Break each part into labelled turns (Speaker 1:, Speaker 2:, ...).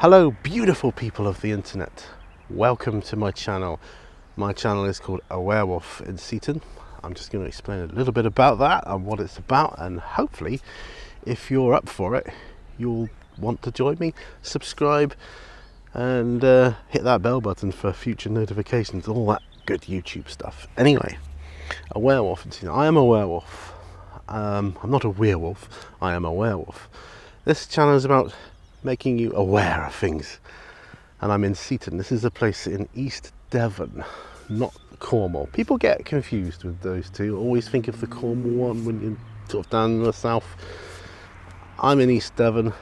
Speaker 1: Hello beautiful people of the internet, welcome to my channel. My channel is called Awarewolf in Seaton. I'm just going to explain a little bit about that and what it's about, and hopefully if you're up for it you'll want to join me, subscribe and hit that bell button for future notifications, all that good YouTube stuff. Anyway, a werewolf in Seaton. I am a werewolf. I'm not a werewolf, I am a werewolf. This channel is about making you aware of things, and I'm in Seaton. This is a place in East Devon, not Cornwall. People get confused with those two, always think of the Cornwall one when you're sort of down in the south. I'm in East Devon,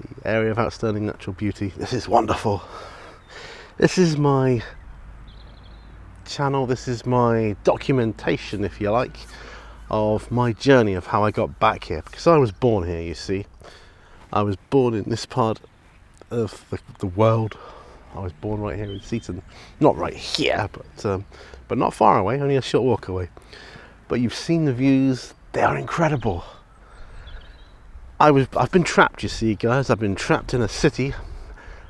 Speaker 1: the area of outstanding natural beauty. This is wonderful. This is my channel, this is my documentation, if you like, of my journey of how I got back here, because I was born here, you see. I was born in this part of the world. I was born right here in Seaton. Not right here, but not far away, only a short walk away. But you've seen the views, they are incredible. I've been trapped, you see, guys. I've been trapped in a city.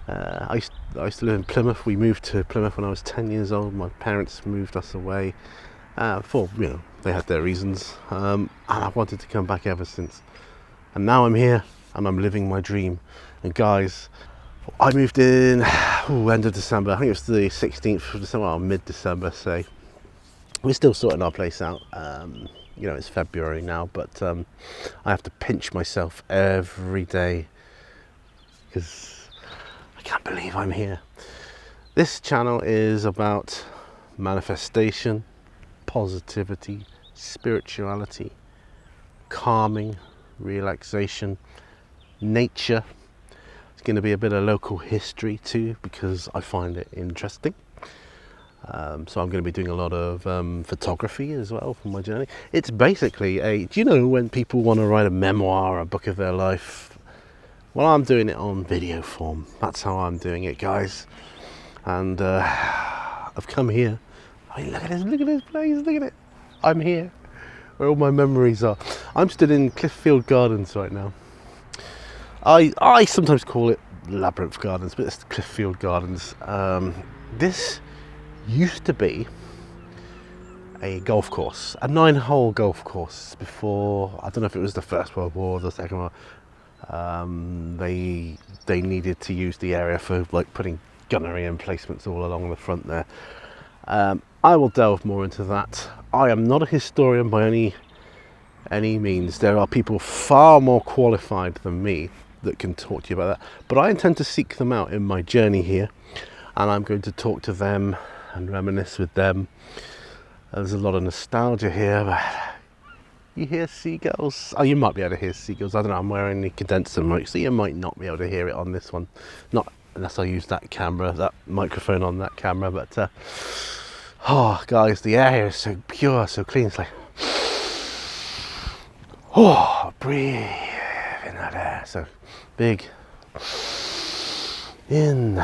Speaker 1: I used to live in Plymouth. We moved to Plymouth when I was 10 years old. My parents moved us away for, they had their reasons. And I've wanted to come back ever since. And now I'm here. And I'm living my dream. And guys, I moved in end of December. I think it was the 16th of December, or mid-December, say. We're still sorting our place out. It's February now, but I have to pinch myself every day because I can't believe I'm here. This channel is about manifestation, positivity, spirituality, calming, relaxation, nature. It's going to be a bit of local history too, because I find it interesting. So I'm going to be doing a lot of photography as well for my journey. It's basically do you know when people want to write a memoir or a book of their life? Well, I'm doing it on video form. That's how I'm doing it, guys. And I've come here. I mean, look at this place, look at it. I'm here, where all my memories are. I'm stood in Clifffield Gardens right now. I sometimes call it Labyrinth Gardens, but it's Clifffield Gardens. This used to be a golf course, a 9-hole golf course before, I don't know if it was the First World War or the Second World. They needed to use the area for like putting gunnery emplacements all along the front there. I will delve more into that. I am not a historian by any means. There are people far more qualified than me that can talk to you about that, but I intend to seek them out in my journey here, and I'm going to talk to them and reminisce with them. There's a lot of nostalgia here. But you hear seagulls? Oh, you might be able to hear seagulls. I don't know, I'm wearing the condenser mic, so you might not be able to hear it on this one, not unless I use that microphone on that camera. But oh guys, the air here is so pure, so clean. It's like, oh, breathe in that air. So big in,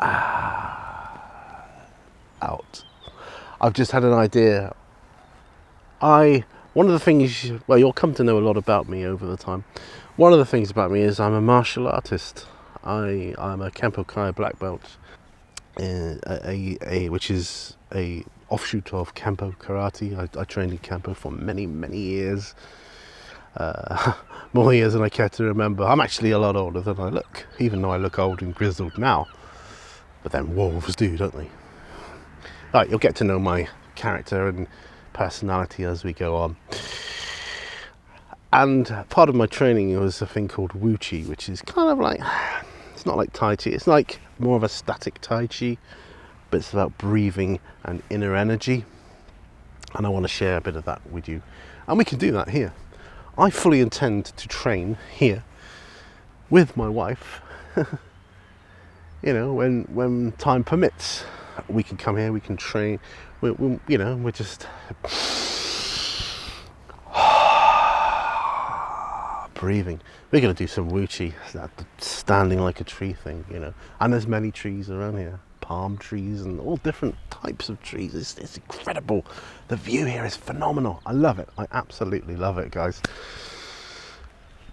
Speaker 1: out. I've just had an idea. One of the things, you'll come to know a lot about me over the time. One of the things about me is I'm a martial artist. I'm a Kempo Kai black belt, which is a offshoot of Kempo karate. I trained in Kempo for many years. More years than I care to remember. I'm actually a lot older than I look, even though I look old and grizzled now. But then wolves do, don't they? Right, you'll get to know my character and personality as we go on. And part of my training was a thing called Wu Chi, which is kind of like, it's not like Tai Chi, it's like more of a static Tai Chi, but it's about breathing and inner energy. And I want to share a bit of that with you. And we can do that here. I fully intend to train here with my wife. When time permits, we can come here, we can train. We're just breathing. We're going to do some Wu Chi, that standing like a tree thing, And there's many trees around here, palm trees and all different types of trees. It's incredible. The view here is phenomenal. I love it. I absolutely love it, guys.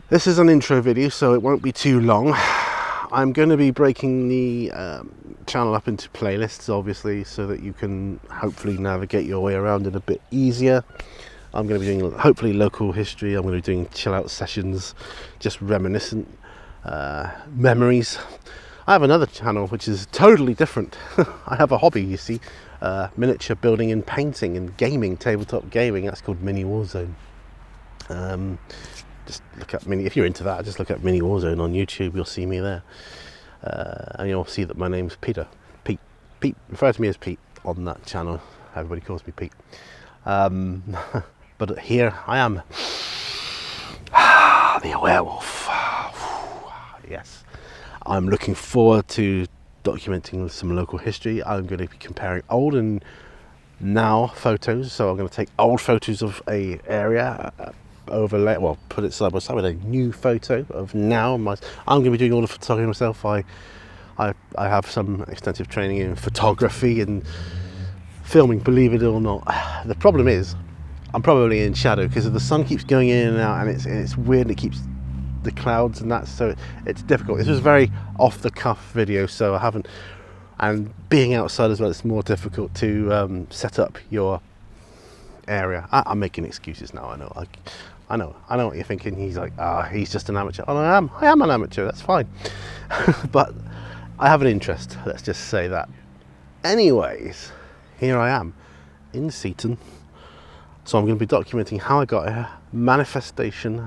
Speaker 1: This is an intro video, so it won't be too long. I'm going to be breaking the channel up into playlists, obviously, so that you can hopefully navigate your way around it a bit easier. I'm going to be doing hopefully local history. I'm going to be doing chill out sessions, just reminiscent memories. I have another channel which is totally different. I have a hobby, you see, miniature building and painting and gaming, tabletop gaming. That's called Mini Warzone. Just look up if you're into that, just look up Mini Warzone on YouTube. You'll see me there, and you'll see that my name's Peter. Pete, refer to me as Pete on that channel. Everybody calls me Pete. But here I am, the Awarewolf. Yes, I'm looking forward to documenting some local history. I'm going to be comparing old and now photos. So I'm going to take old photos of a area, overlay, well, put it side by side with a new photo of now. I'm going to be doing all the photography myself. I have some extensive training in photography and filming, believe it or not. The problem is I'm probably in shadow because the sun keeps going in and out, and it's weird, and it keeps the clouds and that, so it's difficult. This was a very off the cuff video, so I haven't, and being outside as well, it's more difficult to set up your area. I'm making excuses now. I know what you're thinking. He's like, he's just an amateur. Oh, I am an amateur, that's fine. But I have an interest, let's just say that. Anyways, here I am in Seaton. So I'm going to be documenting how I got here, manifestation,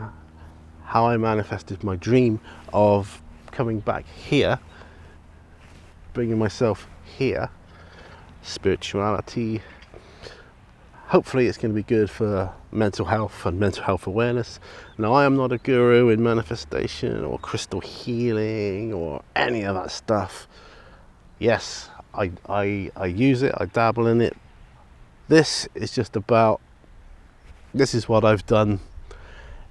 Speaker 1: how I manifested my dream of coming back here, bringing myself here, spirituality. Hopefully it's going to be good for mental health and mental health awareness. Now, I am not a guru in manifestation or crystal healing or any of that stuff. Yes, I use it, I dabble in it. This is just about, this is what I've done.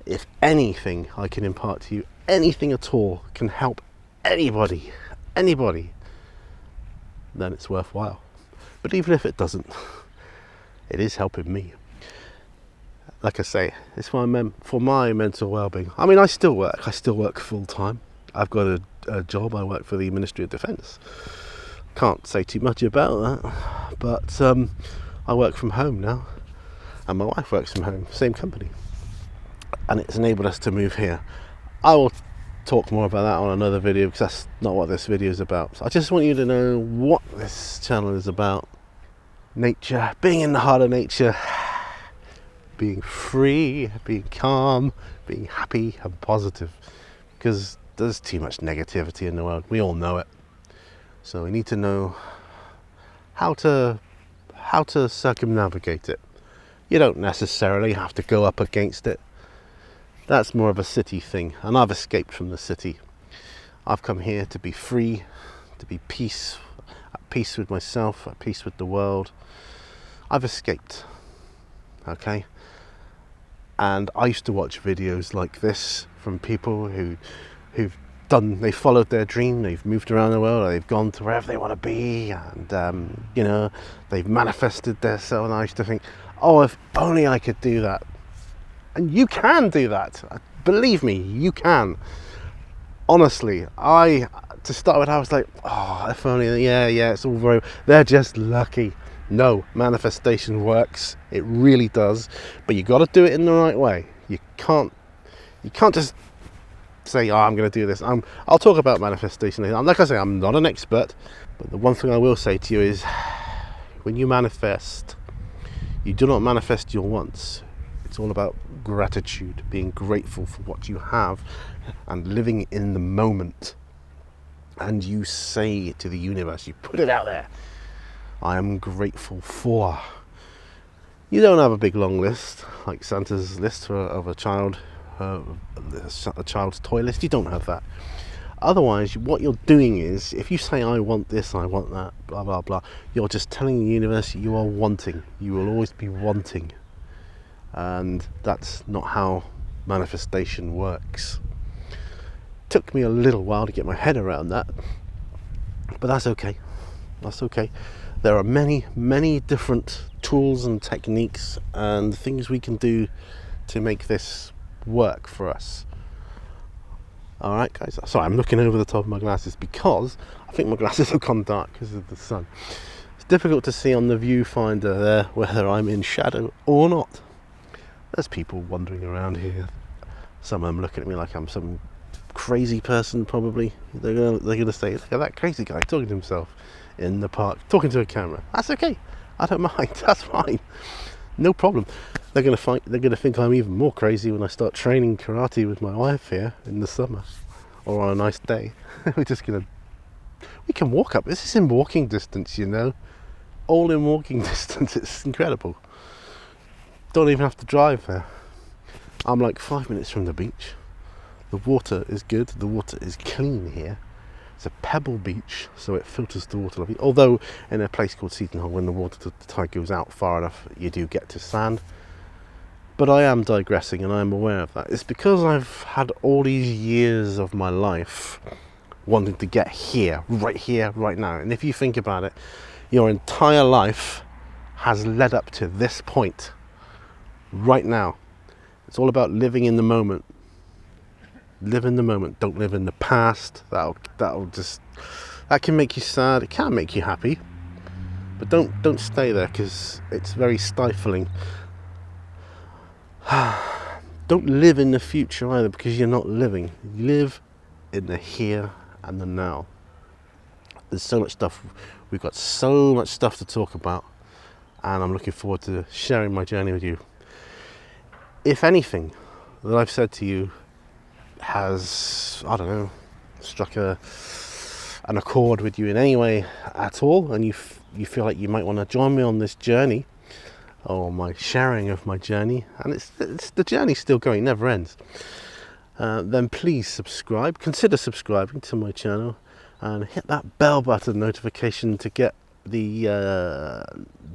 Speaker 1: If anything I can impart to you, anything at all can help anybody, then it's worthwhile. But even if it doesn't, it is helping me. Like I say, it's for my mental well-being. I mean, I still work full time. I've got a job. I work for the Ministry of Defence. Can't say too much about that, but I work from home now, and my wife works from home, same company, and it's enabled us to move here. I will talk more about that on another video, because that's not what this video is about. So I just want you to know what this channel is about. Nature, being in the heart of nature, being free, being calm, being happy and positive, because there's too much negativity in the world. We all know it. So we need to know how to circumnavigate it. You don't necessarily have to go up against it. That's more of a city thing, and I've escaped from the city. I've come here to be free, to be at peace with myself, at peace with the world. I've escaped, okay? And I used to watch videos like this from people they followed their dream, they've moved around the world, they've gone to wherever they want to be, and they've manifested their self. And I used to think, oh, if only I could do that. And you can do that. Believe me, you can. Honestly, to start with, I was like, oh, if only, yeah, it's all very, they're just lucky. No, manifestation works. It really does. But you got to do it in the right way. You can't just say, oh, I'm going to do this. I'll talk about manifestation. Like I say, I'm not an expert. But the one thing I will say to you is, when you manifest, you do not manifest your wants. It's all about gratitude, being grateful for what you have and living in the moment. And you say to the universe, you put it out there, I am grateful for. You don't have a big long list like Santa's list of a child's toy list. You don't have that. Otherwise, what you're doing is, if you say, I want this, I want that, blah blah blah, you're just telling the universe you are wanting. You will always be wanting. And that's not how manifestation works. Took me a little while to get my head around that, but that's okay. There are many different tools and techniques and things we can do to make this work for us. Alright guys, sorry, I'm looking over the top of my glasses because I think my glasses have gone dark because of the sun. It's difficult to see on the viewfinder there whether I'm in shadow or not. There's people wandering around here. Some of them looking at me like I'm some crazy person probably. They're gonna say, look at that crazy guy talking to himself in the park, talking to a camera. That's okay. I don't mind. That's fine. No problem. They're gonna think I'm even more crazy when I start training karate with my wife here in the summer, or on a nice day. We can walk up. This is in walking distance, you know. All in walking distance. It's incredible. Don't even have to drive there. I'm like 5 minutes from the beach. The water is good. The water is clean here. It's a pebble beach, so it filters the water. Although in a place called Seaton, when the tide goes out far enough, you do get to sand. But I am digressing, and I am aware of that. It's because I've had all these years of my life wanting to get here, right now. And if you think about it, your entire life has led up to this point, right now. It's all about living in the moment. Live in the moment. Don't live that can make you sad. It can make you happy, but don't stay there because it's very stifling. Don't live in the future either because you're not living. Live in the here and the now. There's so much stuff. We've got so much stuff to talk about, and I'm looking forward to sharing my journey with you. If anything that I've said to you has, I don't know, struck an accord with you in any way at all, and you feel like you might want to join me on this journey, or my sharing of my journey, and it's the journey's still going, never ends, then please subscribe. Consider subscribing to my channel and hit that bell button notification to get the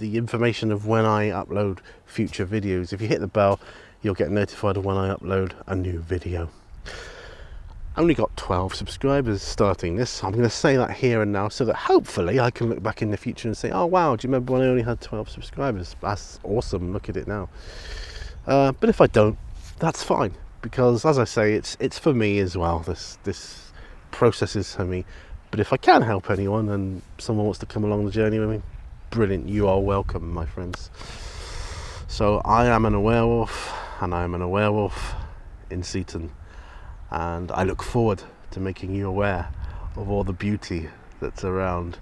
Speaker 1: information of when I upload future videos. If you hit the bell, you'll get notified of when I upload a new video. I only got 12 subscribers starting this. I'm going to say that here and now so that hopefully I can look back in the future and say, oh wow, do you remember when I only had 12 subscribers? That's awesome, look at it now. But if I don't, that's fine, because as I say, it's for me as well. This process is for me. But if I can help anyone and someone wants to come along the journey with me, brilliant, you are welcome, my friends. So I am an Awarewolf, and I am an Awarewolf in Seaton, and I look forward to making you aware of all the beauty that's around,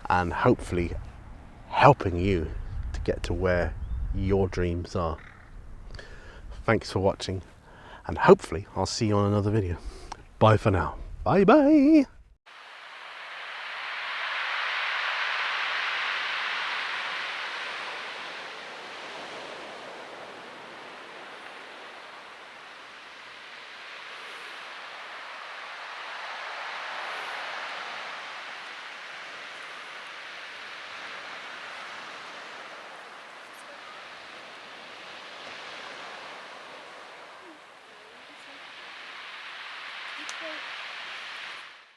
Speaker 1: and hopefully helping you to get to where your dreams are. Thanks for watching, and hopefully I'll see you on another video. Bye for now. Bye bye.